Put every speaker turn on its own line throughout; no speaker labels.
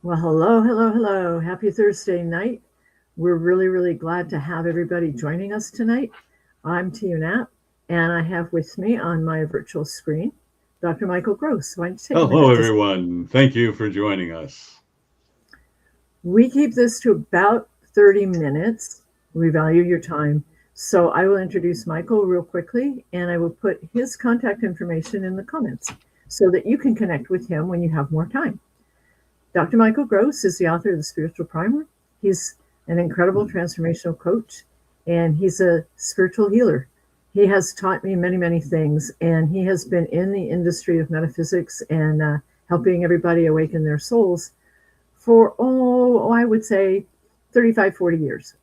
Well, hello, hello, hello. Happy Thursday night. We're really, really glad to have everybody joining us tonight. I'm Tia Knapp, and I have with me on my virtual screen Dr. Michael Gross. Why don't you take a
Hello,
minute to
everyone. Thank you for joining us.
We keep this to about 30 minutes. We value your time. So I will introduce Michael real quickly, and I will put his contact information in the comments so that you can connect with him when you have more time. Dr. Michael Gross is the author of The Spiritual Primer. He's an incredible transformational coach, and he's a spiritual healer. He has taught me many, many things, and he has been in the industry of metaphysics and helping everybody awaken their souls for, I would say 35, 40 years.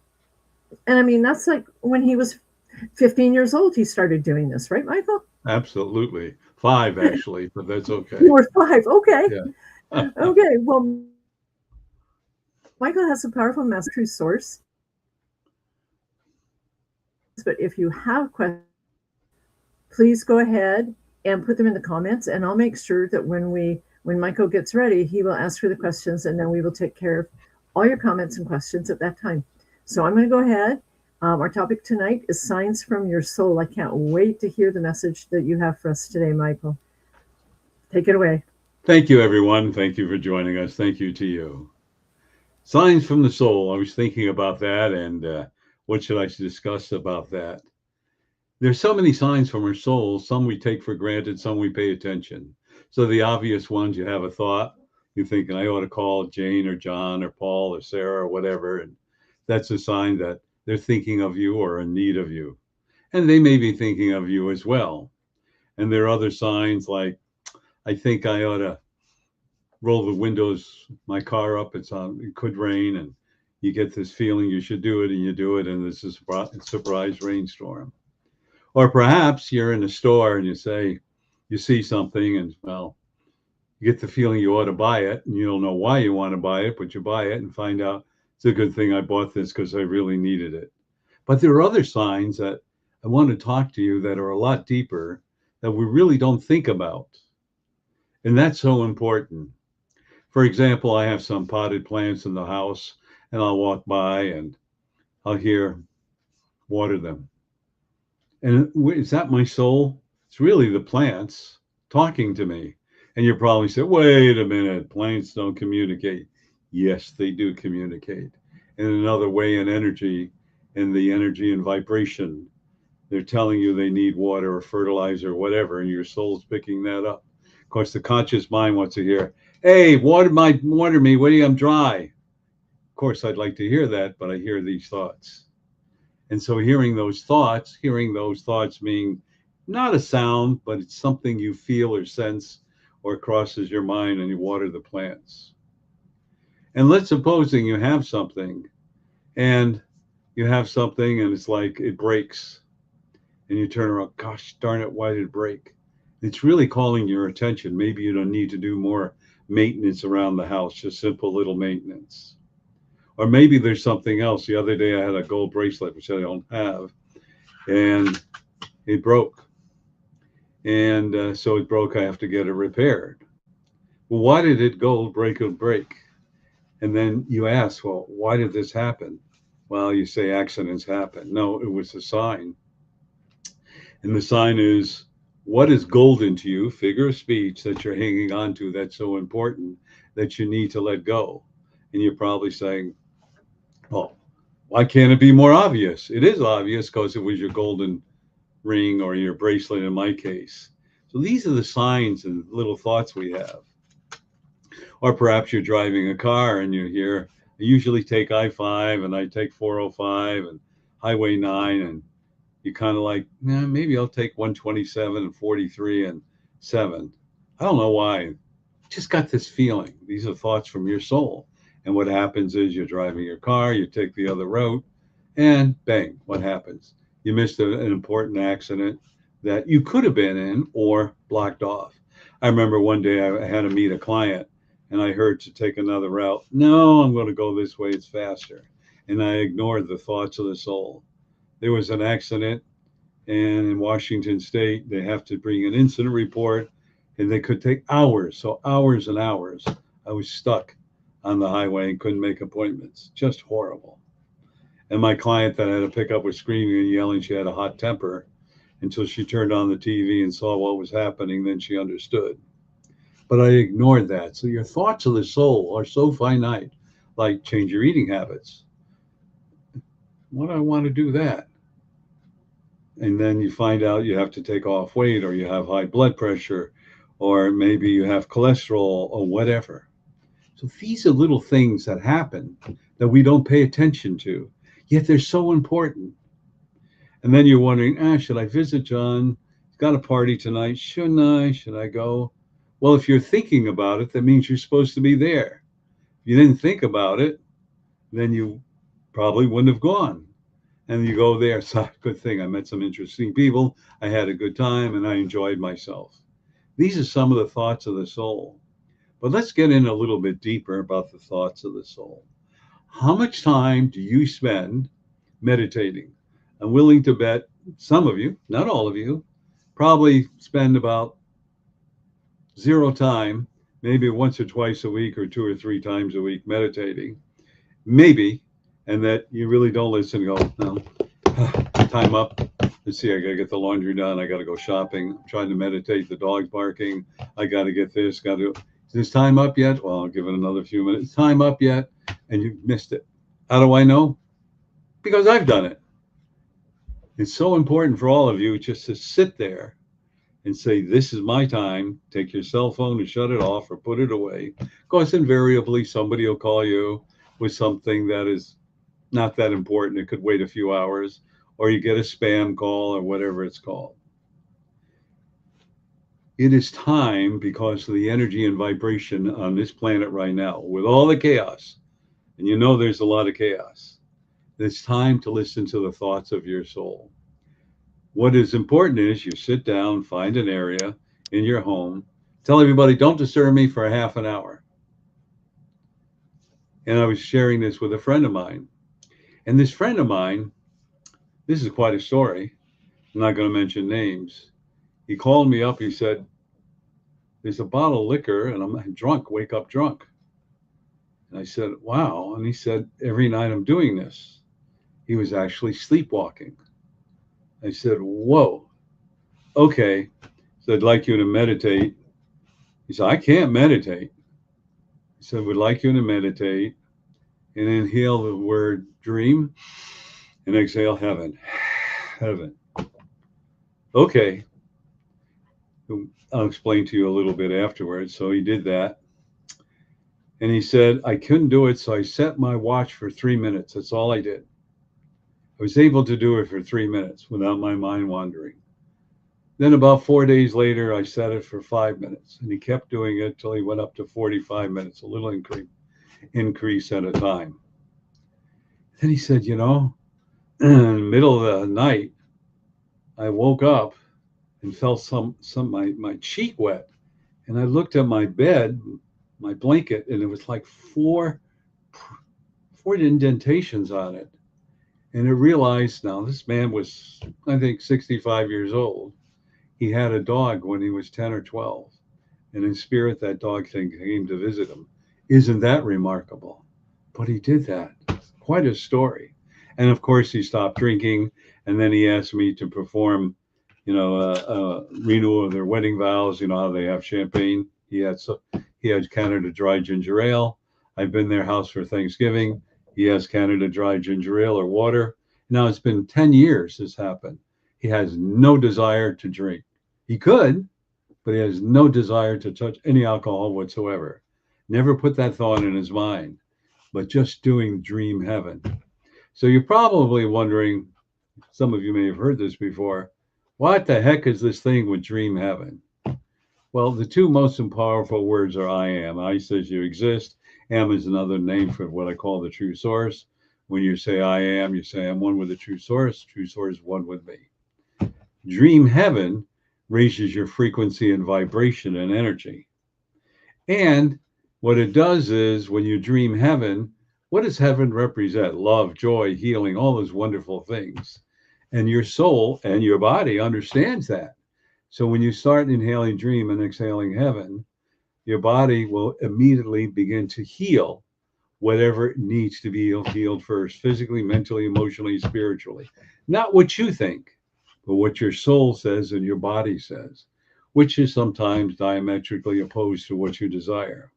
And I mean, that's like when he was 15 years old, he started doing this, right, Michael?
Absolutely. Five, actually, but that's
You
okay.
were five. Okay.
Yeah.
Okay. Well, Michael has a powerful message, true source. But if you have questions, please go ahead and put them in the comments, and I'll make sure that when Michael gets ready, he will ask for the questions, and then we will take care of all your comments and questions at that time. So I'm going to go ahead. Our topic tonight is signs from your soul. I can't wait to hear the message that you have for us today, Michael. Take it away.
Thank you, everyone. Thank you for joining us. Thank you to you. Signs from the soul. I was thinking about that, and what should I discuss about that? There's so many signs from our soul. Some we take for granted, some we pay attention. So the obvious ones, you have a thought, you think I ought to call Jane or John or Paul or Sarah or whatever, and that's a sign that they're thinking of you or in need of you. And they may be thinking of you as well. And there are other signs like, I think I ought to roll the windows, my car up. It could rain, and you get this feeling you should do it, and you do it, and it's a surprise rainstorm. Or perhaps you're in a store and you see something, and well, you get the feeling you ought to buy it, and you don't know why you want to buy it, but you buy it and find out it's a good thing I bought this because I really needed it. But there are other signs that I want to talk to you that are a lot deeper that we really don't think about. And that's so important. For example, I have some potted plants in the house, and I'll walk by and I'll hear water them. And is that my soul? It's really the plants talking to me. And you probably say, wait a minute, plants don't communicate. Yes, they do communicate in another way in energy, in the energy and vibration. They're telling you they need water or fertilizer or whatever, and your soul's picking that up. Of course, the conscious mind wants to hear, hey, water me, what do you, I'm dry. Of course, I'd like to hear that, but I hear these thoughts. And so hearing those thoughts mean not a sound, but it's something you feel or sense or crosses your mind and you water the plants. And let's supposing and you have something and it's like it breaks and you turn around, gosh darn it, why did it break? It's really calling your attention. Maybe you don't need to do more maintenance around the house, just simple little maintenance. Or maybe there's something else. The other day I had a gold bracelet, which I don't have, and it broke. And so it broke. I have to get it repaired. Well, why did it gold break? And then you ask, well, why did this happen? Well, you say accidents happen. No, it was a sign. And the sign is what is golden to you, figure of speech that you're hanging on to that's so important that you need to let go. And you're probably saying, well, why can't it be more obvious? It is obvious because it was your golden ring or your bracelet in my case. So these are the signs and little thoughts we have. Or perhaps you're driving a car and you hear, I usually take I-5 and I take 405 and Highway 9, and you kind of like, maybe I'll take 127 and 43 and 7. I don't know why. Just got this feeling. These are thoughts from your soul. And what happens is you're driving your car, you take the other route, and bang, what happens? You missed an important accident that you could have been in or blocked off. I remember one day I had to meet a client and I heard to take another route. No, I'm going to go this way, it's faster. And I ignored the thoughts of the soul. There was an accident, and in Washington State, they have to bring an incident report, and they could take hours. So, hours and hours. I was stuck on the highway and couldn't make appointments. Just horrible. And my client that I had to pick up was screaming and yelling. She had a hot temper until she turned on the TV and saw what was happening. Then she understood. But I ignored that. So your thoughts of the soul are so finite, like change your eating habits. Why do I want to do that? And then you find out you have to take off weight, or you have high blood pressure, or maybe you have cholesterol, or whatever. So these are little things that happen that we don't pay attention to, yet they're so important. And then you're wondering, should I visit John? He's got a party tonight. Shouldn't I? Should I go? Well, if you're thinking about it, that means you're supposed to be there. If you didn't think about it, then you probably wouldn't have gone. And you go there, it's a good thing. I met some interesting people. I had a good time and I enjoyed myself. These are some of the thoughts of the soul. But let's get in a little bit deeper about the thoughts of the soul. How much time do you spend meditating? I'm willing to bet some of you, not all of you, probably spend about zero time, maybe once or twice a week or 2 or 3 times a week meditating. Maybe, and that you really don't listen and go, no, time up. Let's see, I got to get the laundry done. I got to go shopping. I'm trying to meditate. The dog's barking. I got to get this. Got to. Is this time up yet? Well, I'll give it another few minutes. Time up yet? And you missed it. How do I know? Because I've done it. It's so important for all of you just to sit there and say, this is my time. Take your cell phone and shut it off or put it away. Of course, invariably, somebody will call you with something that is not that important. It could wait a few hours, or you get a spam call or whatever it's called. It is time, because of the energy and vibration on this planet right now, with all the chaos, and you know there's a lot of chaos, it's time to listen to the thoughts of your soul. What is important is you sit down, find an area in your home, tell everybody, don't disturb me for a half an hour. And I was sharing this with a friend of mine. And this friend of mine, this is quite a story. I'm not going to mention names. He called me up. He said, there's a bottle of liquor and I'm drunk, wake up drunk. And I said, wow. And he said, every night I'm doing this. He was actually sleepwalking. I said, whoa, okay. So I'd like you to meditate. He said, I can't meditate. He said, would like you to meditate and inhale the word dream and exhale heaven, heaven. Okay. I'll explain to you a little bit afterwards. So he did that. And he said, I couldn't do it. So I set my watch for 3 minutes. That's all I did. I was able to do it for 3 minutes without my mind wandering. Then about 4 days later, I set it for 5 minutes. And he kept doing it till he went up to 45 minutes, a little increase at a time. Then he said, in the middle of the night, I woke up and felt my cheek wet. And I looked at my bed, my blanket, and it was like four indentations on it. And I realized, now this man was, I think, 65 years old. He had a dog when he was 10 or 12. And in spirit, that dog thing came to visit him. Isn't that remarkable? But he did that. Quite a story. And of course, he stopped drinking. And then he asked me to perform, a renewal of their wedding vows. You know how they have champagne. He had Canada Dry Ginger Ale. I've been their house for Thanksgiving. He has Canada Dry Ginger Ale or water. Now it's been 10 years this happened. He has no desire to drink. He could, but he has no desire to touch any alcohol whatsoever. Never put that thought in his mind, but just doing dream heaven. So you're probably wondering, some of you may have heard this before, what the heck is this thing with dream heaven? Well, the two most powerful words are I am. I says you exist. Am is another name for what I call the true source. When you say I am, you say I'm one with the true source. True source, one with me. Dream heaven raises your frequency and vibration and energy. And what it does is when you dream heaven, what does heaven represent? Love, joy, healing, all those wonderful things. And your soul and your body understands that. So when you start inhaling dream and exhaling heaven, your body will immediately begin to heal whatever needs to be healed first, physically, mentally, emotionally, spiritually. Not what you think, but what your soul says and your body says, which is sometimes diametrically opposed to what you desire.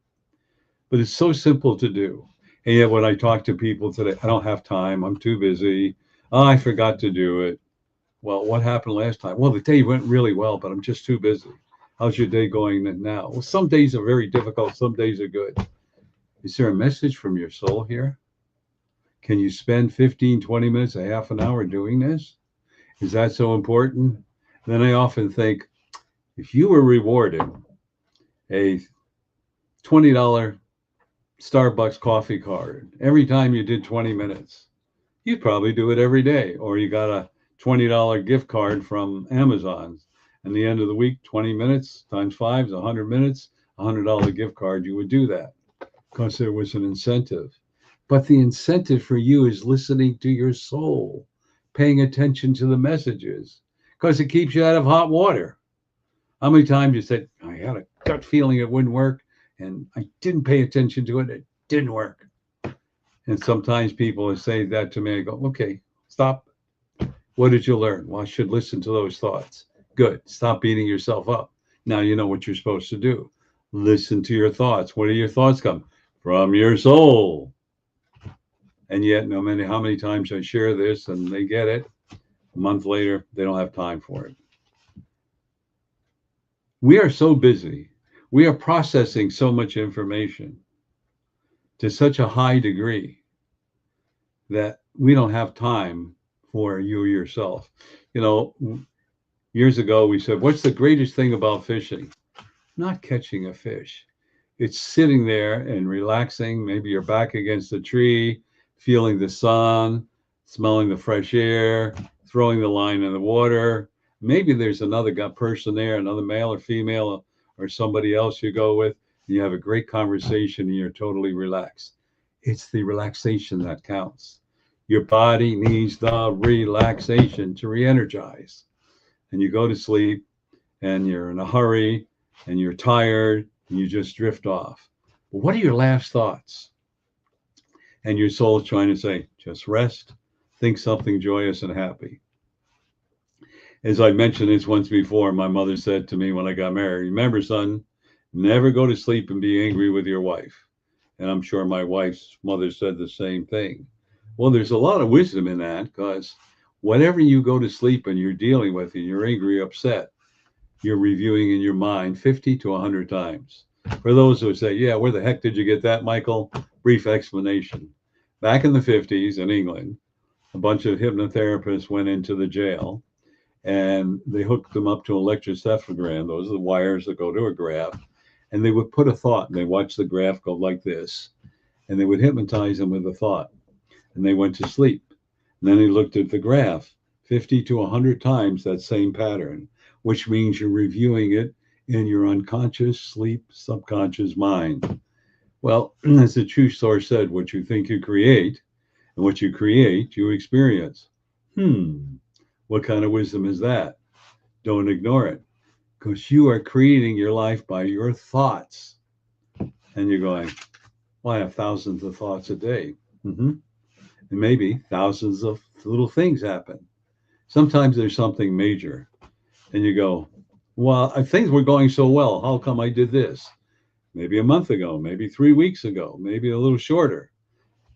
But it's so simple to do. And yet, when I talk to people today, I don't have time, I'm too busy, oh, I forgot to do it. Well, what happened last time? Well, the day went really well, but I'm just too busy. How's your day going now? Well, some days are very difficult, some days are good. Is there a message from your soul here? Can you spend 15, 20 minutes, a half an hour doing this? Is that so important? Then I often think, if you were rewarded a $20 Starbucks coffee card every time you did 20 minutes, you'd probably do it every day. Or you got a $20 gift card from Amazon. And the end of the week, 20 minutes times 5 is 100 minutes, $100 gift card, you would do that because there was an incentive. But the incentive for you is listening to your soul, paying attention to the messages, because it keeps you out of hot water. How many times you said, I had a gut feeling it wouldn't work, and I didn't pay attention to it, it didn't work. And sometimes people say that to me, I go, okay, stop. What did you learn? Well, I should listen to those thoughts. Good. Stop beating yourself up. Now you know what you're supposed to do. Listen to your thoughts. Where do your thoughts come? From your soul. And yet, no matter how many times I share this and they get it, a month later, they don't have time for it. We are so busy. We are processing so much information to such a high degree that we don't have time for you yourself. You know, years ago, we said, what's the greatest thing about fishing? Not catching a fish. It's sitting there and relaxing. Maybe you're back against a tree, feeling the sun, smelling the fresh air, throwing the line in the water. Maybe there's another person there, another male or female or somebody else you go with. And you have a great conversation and you're totally relaxed. It's the relaxation that counts. Your body needs the relaxation to re-energize. And you go to sleep and you're in a hurry and you're tired and you just drift off. But what are your last thoughts? And your soul's trying to say, just rest, think something joyous and happy. As I mentioned this once before, my mother said to me when I got married, remember, son, never go to sleep and be angry with your wife. And I'm sure my wife's mother said the same thing. Well, there's a lot of wisdom in that, because whatever you go to sleep and you're dealing with and you're angry, upset, you're reviewing in your mind 50 to 100 times. For those who say, yeah, where the heck did you get that, Michael? Brief explanation. Back in the 50s in England, a bunch of hypnotherapists went into the jail and they hooked them up to an electroencephalogram. Those are the wires that go to a graph. And they would put a thought and they watch the graph go like this. And they would hypnotize them with a thought. And they went to sleep. And then they looked at the graph 50 to 100 times, that same pattern, which means you're reviewing it in your unconscious, sleep, subconscious mind. Well, as the true source said, what you think you create, and what you create, you experience. What kind of wisdom is that? Don't ignore it, because you are creating your life by your thoughts. And you're going, well, I have thousands of thoughts a day. And maybe thousands of little things happen. Sometimes there's something major. And you go, well, things were going so well. How come I did this? Maybe a month ago, maybe 3 weeks ago, maybe a little shorter.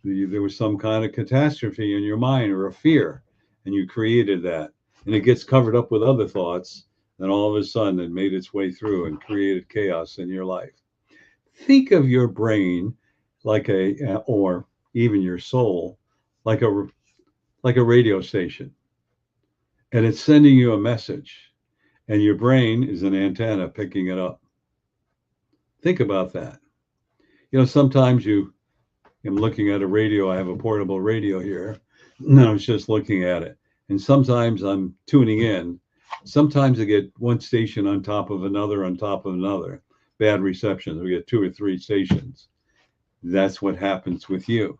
There was some kind of catastrophe in your mind or a fear, and you created that. And it gets covered up with other thoughts. And all of a sudden, it made its way through and created chaos in your life. Think of your brain like or even your soul, like a radio station. And it's sending you a message. And your brain is an antenna picking it up. Think about that. You know, sometimes I'm looking at a radio. I have a portable radio here. And I was just looking at it. And sometimes I'm tuning in. Sometimes I get one station on top of another, on top of another. Bad reception. We get 2 or 3 stations. That's what happens with you.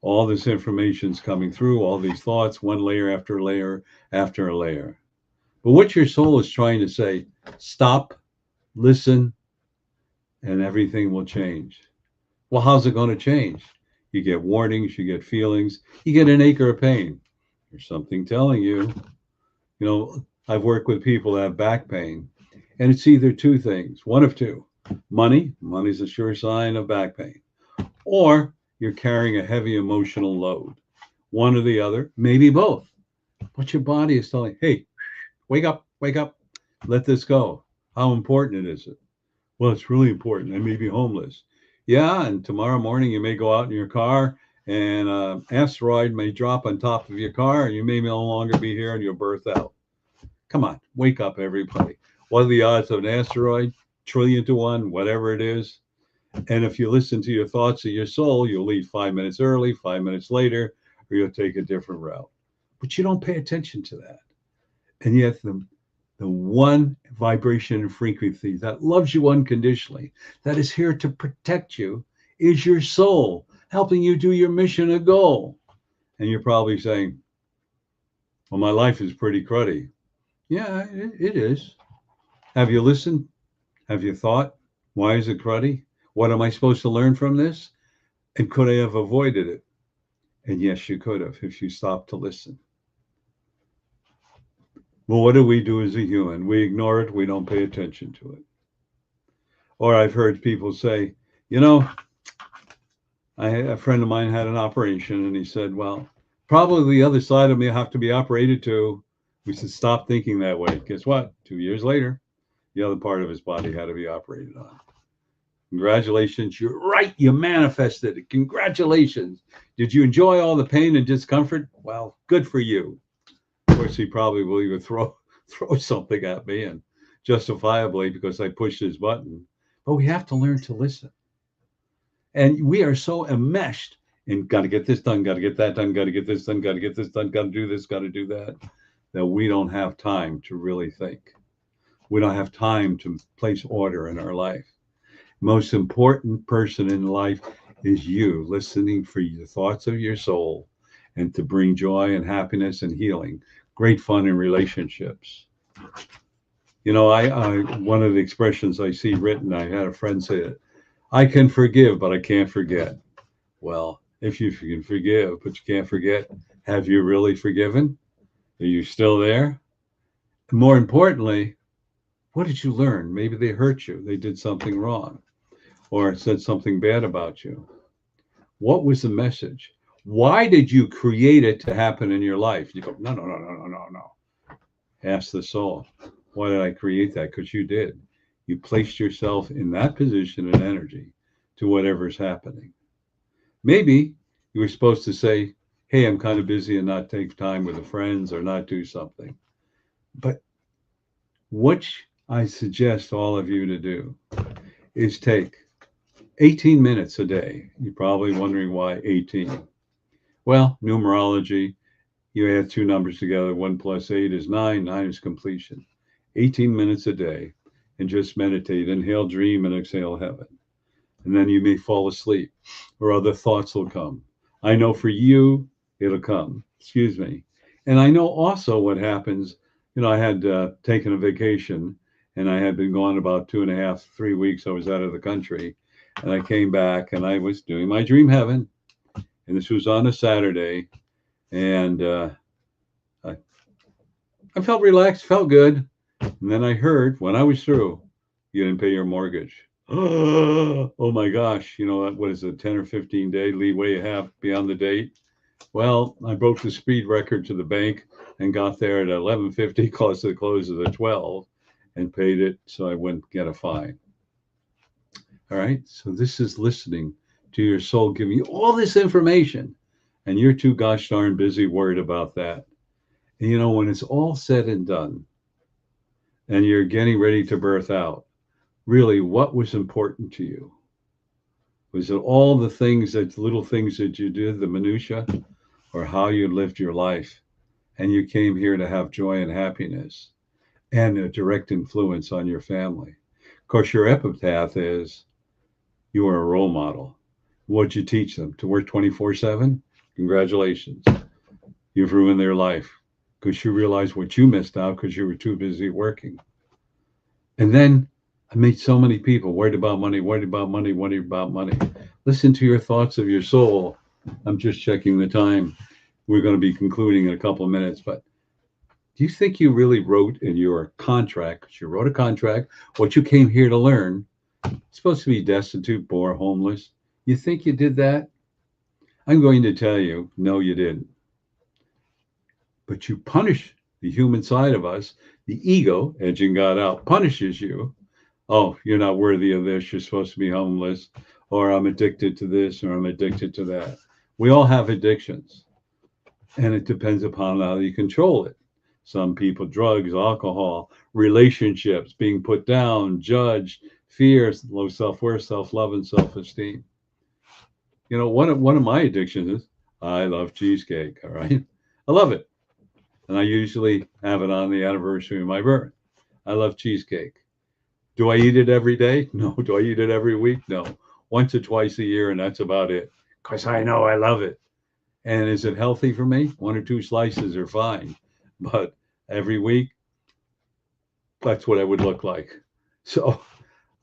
All this information's coming through, all these thoughts, one layer after layer after a layer. But what your soul is trying to say, stop, listen, and everything will change. Well, how's it going to change? You get warnings, you get feelings, you get an ache or a pain. There's something telling you. You know, I've worked with people that have back pain, and it's either two things, one of two. Money's a sure sign of back pain, or you're carrying a heavy emotional load. One or the other, maybe both. But your body is telling, hey, wake up, let this go. How important is it? Well, it's really important. I may be homeless. Yeah, and tomorrow morning you may go out in your car and an asteroid may drop on top of your car and you may no longer be here and you'll birth out. Come on, wake up, everybody. What are the odds of an asteroid? Trillion to one, whatever it is. And if you listen to your thoughts of your soul, you'll leave 5 minutes early, 5 minutes later, or you'll take a different route. But you don't pay attention to that. And yet the one vibration and frequency that loves you unconditionally, that is here to protect you, is your soul, helping you do your mission or goal. And you're probably saying, well, my life is pretty cruddy. Yeah, it is. Have you listened? Have you thought? Why is it cruddy? What am I supposed to learn from this? And could I have avoided it? And yes, you could have if you stopped to listen. Well, what do we do as a human? We ignore it. We don't pay attention to it. Or I've heard people say, you know, a friend of mine had an operation and he said, well, probably the other side of me have to be operated too. We said, stop thinking that way. Guess what? 2 years later, the other part of his body had to be operated on. Congratulations. You're right. You manifested it. Congratulations. Did you enjoy all the pain and discomfort? Well, good for you. Of course, he probably will even throw something at me, and justifiably because I pushed his button. But we have to learn to listen. And we are so enmeshed in got to get this done, got to get that done, got to get this done, got to get this done, got to do this, got to do that, that we don't have time to really think. We don't have time to place order in our life. Most important person in life is you, listening for the thoughts of your soul and to bring joy and happiness and healing, great fun in relationships. You know, I one of the expressions I see written, I had a friend say it, I can forgive, but I can't forget. Well, if you can forgive, but you can't forget, have you really forgiven? Are you still there? More importantly, what did you learn? Maybe they hurt you. They did something wrong or said something bad about you. What was the message? Why did you create it to happen in your life? You go, no. Ask the soul, why did I create that? Because you did. You placed yourself in that position and energy to whatever's happening. Maybe you were supposed to say, hey, I'm kind of busy and not take time with the friends or not do something. But what I suggest all of you to do is take 18 minutes a day. You're probably wondering why 18. Well, numerology, you add two numbers together, 1 + 8 is 9, 9 is completion. 18 minutes a day and just meditate, inhale, dream, and exhale heaven. And then you may fall asleep or other thoughts will come. I know for you, it'll come. Excuse me. And I know also what happens. You know, I had taken a vacation and I had been gone about 2.5, 3 weeks. I was out of the country and I came back and I was doing my dream heaven. And this was on a Saturday. And I felt relaxed, felt good. And then I heard when I was through, you didn't pay your mortgage. Oh my gosh, you know, what is it, 10 or 15 day leeway you have beyond the date? Well, I broke the speed record to the bank and got there at 11:50, close to the close of the 12, and paid it so I wouldn't get a fine. All right, so this is listening to your soul giving you all this information, and you're too gosh darn busy worried about that. And you know, when it's all said and done, and you're getting ready to birth out, really, what was important to you? Was it all the things that little things that you did, the minutia, or how you lived your life? And you came here to have joy and happiness and a direct influence on your family. Of course, your epitaph is you are a role model. What'd you teach them? To work 24/7? Congratulations. You've ruined their life because you realized what you missed out because you were too busy working. And then I meet so many people worried about money, worried about money, worried about money. Listen to your thoughts of your soul I'm just checking the time. We're going to be concluding in a couple of minutes, but do you think you really wrote in your contract, 'cause you wrote a contract, what you came here to learn, supposed to be destitute, poor, homeless? You think you did that? I'm going to tell you, no, you didn't. But you punish the human side of us. The ego, edging God out, punishes you. Oh, you're not worthy of this. You're supposed to be homeless, or I'm addicted to this, or I'm addicted to that. We all have addictions, and it depends upon how you control it. Some people, drugs, alcohol, relationships, being put down, judged, fear, low self-worth, self-love, and self-esteem. You know, one of my addictions is I love cheesecake. All right, I love it, and I usually have it on the anniversary of my birth. I love cheesecake. Do I eat it every day? No. Do I eat it every week? No. Once or twice a year, and that's about it. Because I know I love it. And is it healthy for me? One or two slices are fine. But every week, that's what I would look like. So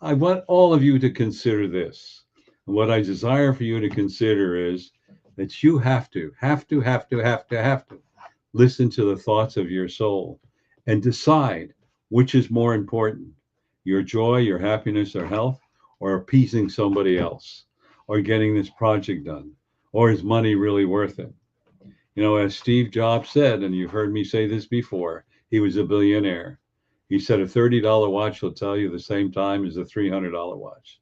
I want all of you to consider this. And what I desire for you to consider is that you have to listen to the thoughts of your soul and decide which is more important, your joy, your happiness, or health, or appeasing somebody else, or getting this project done, or is money really worth it? You know, as Steve Jobs said, and you've heard me say this before, he was a billionaire. He said a $30 watch will tell you the same time as a $300 watch.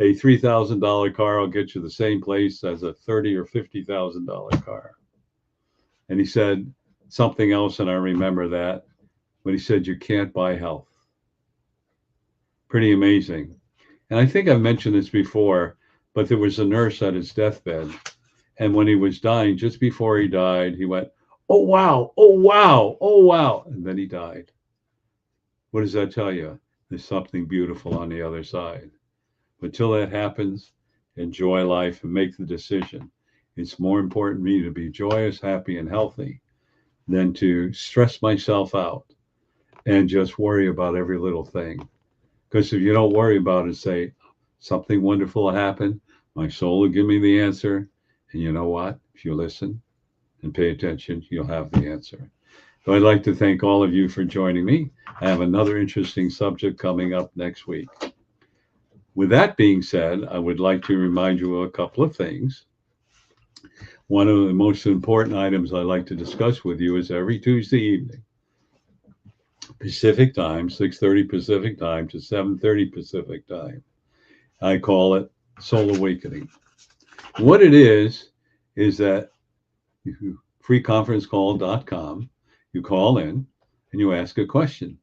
A $3,000 car will get you the same place as a $30,000 or $50,000 car. And he said something else, and I remember that, when he said you can't buy health. Pretty amazing. And I think I've mentioned this before, but there was a nurse at his deathbed. And when he was dying, just before he died, he went, "Oh, wow, oh, wow, oh, wow." And then he died. What does that tell you? There's something beautiful on the other side. But till that happens, enjoy life and make the decision. It's more important to me to be joyous, happy, and healthy than to stress myself out and just worry about every little thing. Because if you don't worry about it, say, something wonderful will happen, my soul will give me the answer. And you know what? If you listen and pay attention, you'll have the answer. So I'd like to thank all of you for joining me. I have another interesting subject coming up next week. With that being said, I would like to remind you of a couple of things. One of the most important items I like to discuss with you is every Tuesday evening, Pacific time, 6:30 Pacific time to 7:30 Pacific time. I call it Soul Awakening. What it is that freeconferencecall.com, you call in and you ask a question.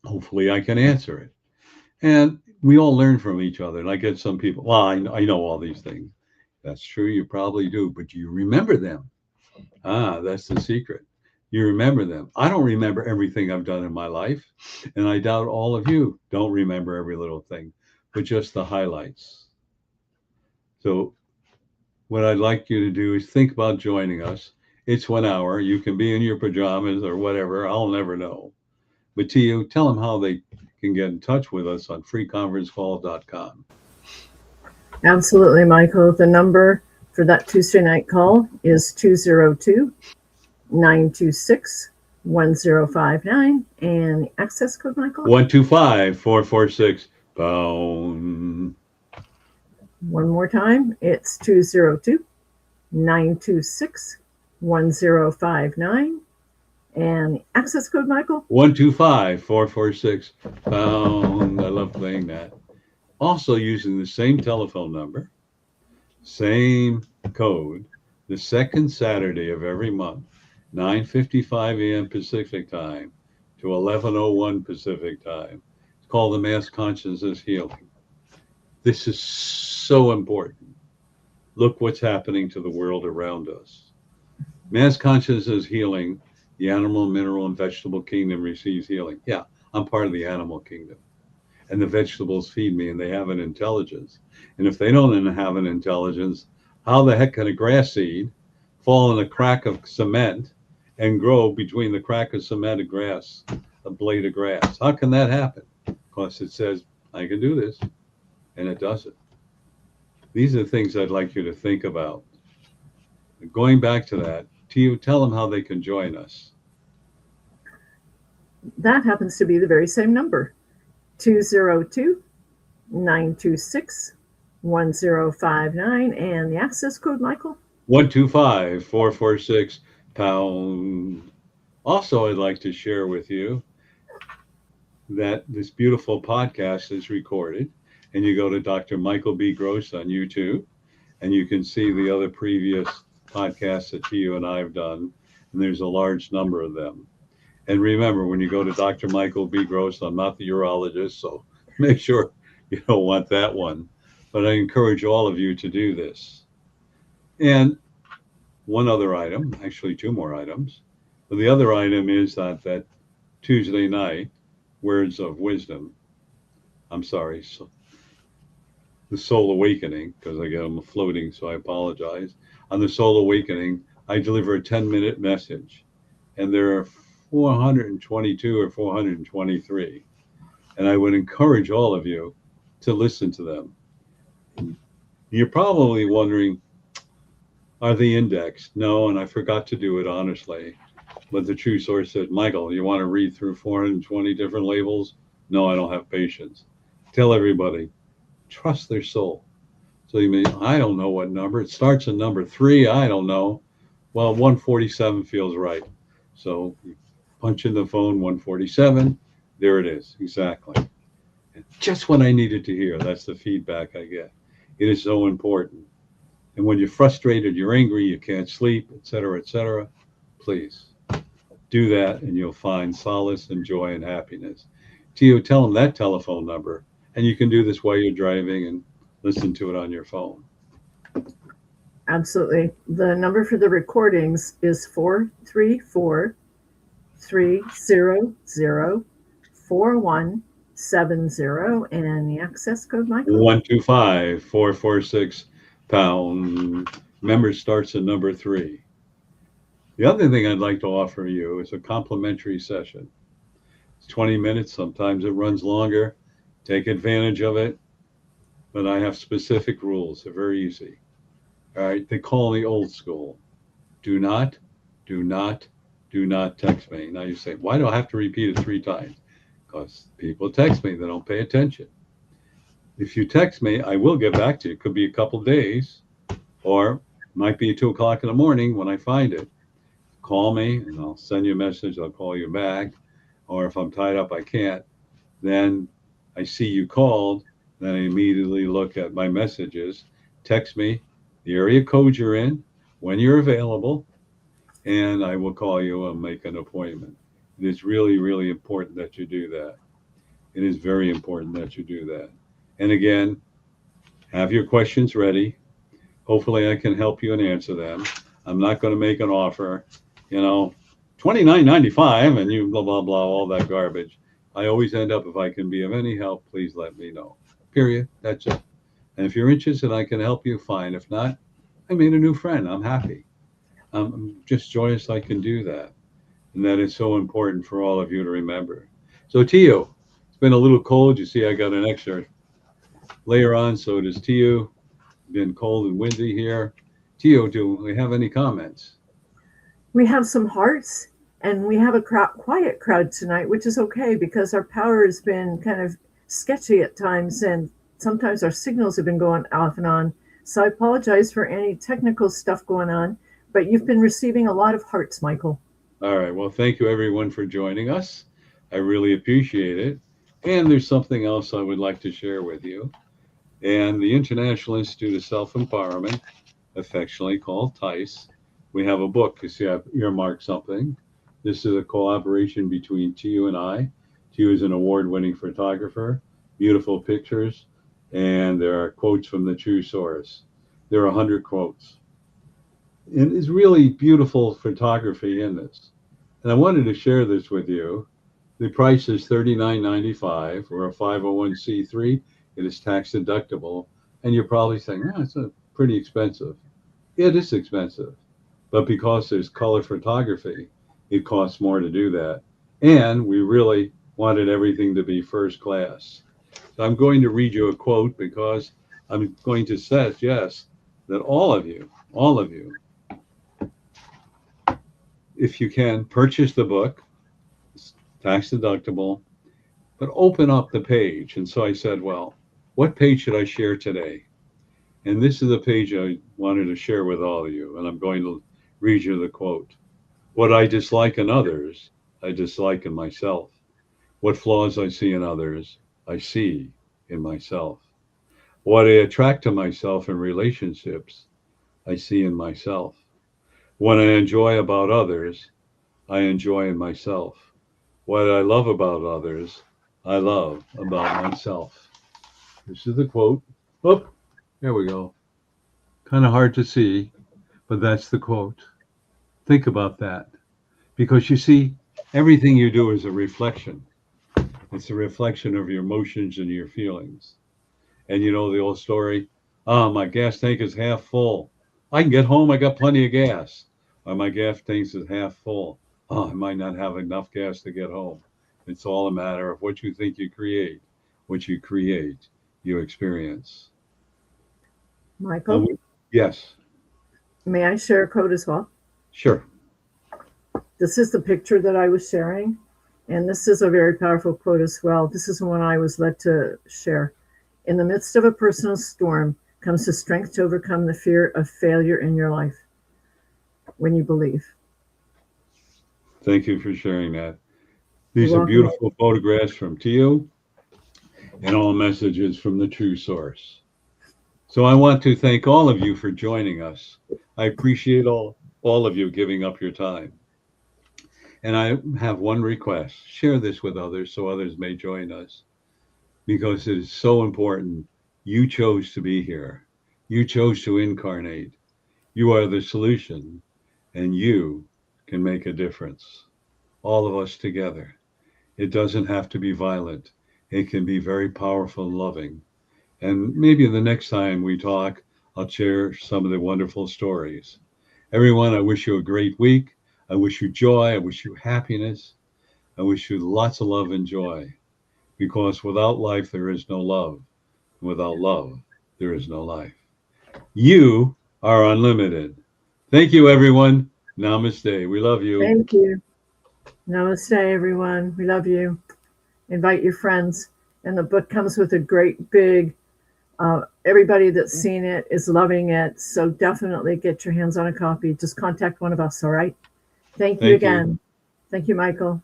Hopefully I can answer it. And we all learn from each other. And I get some people, well, I know all these things. That's true, you probably do, but you remember them. That's the secret. You remember them. I don't remember everything I've done in my life, and I doubt all of you don't remember every little thing, but just the highlights. So what I'd like you to do is think about joining us. It's 1 hour. You can be in your pajamas or whatever. I'll never know. But to you, tell them how they can get in touch with us on freeconferencecall.com.
Absolutely, Michael. The number for that Tuesday night call is 202-926-1059. And the access code, Michael?
125-446-POUND.
One more time, it's 202-926-1059. And the access code, Michael?
125-446-POUND. I love playing that. Also using the same telephone number, same code, the second Saturday of every month, 9:55 a.m. Pacific time to 11:01 Pacific time. It's called the Mass Consciousness Healing. This is so important. Look what's happening to the world around us. Mass Consciousness Healing, the animal, mineral, and vegetable kingdom receives healing. Yeah, I'm part of the animal kingdom. And the vegetables feed me, and they have an intelligence. And if they don't have an intelligence, how the heck can a grass seed fall in a crack of cement and grow between the crack of cement and grass, a blade of grass? How can that happen? Because it says, I can do this, and it doesn't. These are the things I'd like you to think about. Going back to that, tell them how they can join us.
That happens to be the very same number, 202-926-1059. And the access code, Michael?
125446 #. Also, I'd like to share with you that this beautiful podcast is recorded, and you go to Dr. Michael B. Gross on YouTube, and you can see the other previous podcasts that you and I have done, and there's a large number of them. And remember, when you go to Dr. Michael B. Gross, I'm not the urologist, so make sure you don't want that one. But I encourage all of you to do this. And one other item, actually two more items. But the other item is that Tuesday night, Words of Wisdom. I'm sorry, so the Soul Awakening, because I get them floating, so I apologize. On the Soul Awakening, I deliver a 10-minute message, and there are 422 or 423. And I would encourage all of you to listen to them. You're probably wondering, are they indexed? No, and I forgot to do it, honestly. But the true source said, Michael, you want to read through 420 different labels? No, I don't have patience. Tell everybody, trust their soul. So you mean, I don't know what number. It starts at number 3. I don't know. Well, 147 feels right. So you punch in the phone, 147. There it is. Exactly. And just what I needed to hear. That's the feedback I get. It is so important. And when you're frustrated, you're angry, you can't sleep, etc., please do that, and you'll find solace and joy and happiness. Tio, tell them that telephone number, and you can do this while you're driving and listen to it on your phone.
Absolutely. The number for the recordings is 434-300-4170. And the access code, Michael?
125446 #. Member starts at number 3. The other thing I'd like to offer you is a complimentary session. It's 20 minutes. Sometimes it runs longer. Take advantage of it. But I have specific rules. They're very easy. All right. They call me old school. Do not text me. Now you say, why do I have to repeat it 3 times? Because people text me. They don't pay attention. If you text me, I will get back to you. It could be a couple days, or it might be 2 o'clock in the morning when I find it. Call me and I'll send you a message. I'll call you back. Or if I'm tied up, I can't. Then I see you called. Then I immediately look at my messages. Text me the area code you're in, when you're available, and I will call you and make an appointment. It is really, really important that you do that. It is very important that you do that. And again, have your questions ready. Hopefully I can help you and answer them. I'm not going to make an offer, $29.95 and you blah, blah, blah, all that garbage. I always end up, if I can be of any help, please let me know. Period. That's it. And if you're interested, I can help you, fine. If not, I made a new friend. I'm happy. I'm just joyous I can do that. And that is so important for all of you to remember. So Tio, it's been a little cold. You see, I got an extra layer on. So does Tio. Been cold and windy here. Tio, do we have any comments?
We have some hearts, and we have a quiet crowd tonight, which is okay because our power has been kind of sketchy at times, and sometimes our signals have been going off and on. So I apologize for any technical stuff going on, but you've been receiving a lot of hearts, Michael.
All right. Well, thank you everyone for joining us. I really appreciate it. And there's something else I would like to share with you. And the International Institute of Self-Empowerment, affectionately called TICE, we have a book. You see, I've earmarked something. This is a collaboration between Tio and I. Tio is an award-winning photographer, beautiful pictures, and there are quotes from the true source. There are 100 quotes. And it's really beautiful photography in this. And I wanted to share this with you. The price is $39.95. We're a 501c3. It is tax deductible. And you're probably saying, it's pretty expensive. It is expensive. But because there's color photography, it costs more to do that. And we really wanted everything to be first class. So I'm going to read you a quote because I'm going to suggest that all of you if you can, purchase the book. It's tax deductible, but open up the page. And so I said, well, what page should I share today? And this is the page I wanted to share with all of you. And I'm going to read you the quote. What I dislike in others, I dislike in myself. What flaws I see in others, I see in myself. What I attract to myself in relationships, I see in myself. What I enjoy about others, I enjoy in myself. What I love about others, I love about myself. This is the quote. Oh, there we go. Kind of hard to see, but that's the quote. Think about that. Because you see, everything you do is a reflection. It's a reflection of your emotions and your feelings. And you know the old story, my gas tank is half full. I can get home, I got plenty of gas. Or my gas tank is half full. I might not have enough gas to get home. It's all a matter of what you think you create. What you create, you experience.
Michael,
Yes,
may I share a quote as well?
sure.
This is the picture that I was sharing, and this is a very powerful quote as well. This is one I was led to share. In the midst of a personal storm comes the strength to overcome the fear of failure in your life when you believe.
Thank you for sharing that. These
You're
are
welcome.
beautiful photographs from Tio and all messages from the true source. So I want to thank all of you for joining us. I appreciate all of you giving up your time. And I have one request. Share this with others so others may join us because it is so important. You chose to be here. You chose to incarnate. You are the solution and you can make a difference. All of us together. It doesn't have to be violent. It can be very powerful and loving. And maybe the next time we talk, I'll share some of the wonderful stories. Everyone, I wish you a great week. I wish you joy. I wish you happiness. I wish you lots of love and joy. Because without life, there is no love. Without love, there is no life. You are unlimited. Thank you, everyone. Namaste. We love you.
Thank you. Namaste, everyone. We love you. Invite your friends. And the book comes with a great big, everybody that's seen it is loving it. So definitely get your hands on a copy. Just contact one of us, all right? Thank you
Thank you.
again. Thank you, Michael.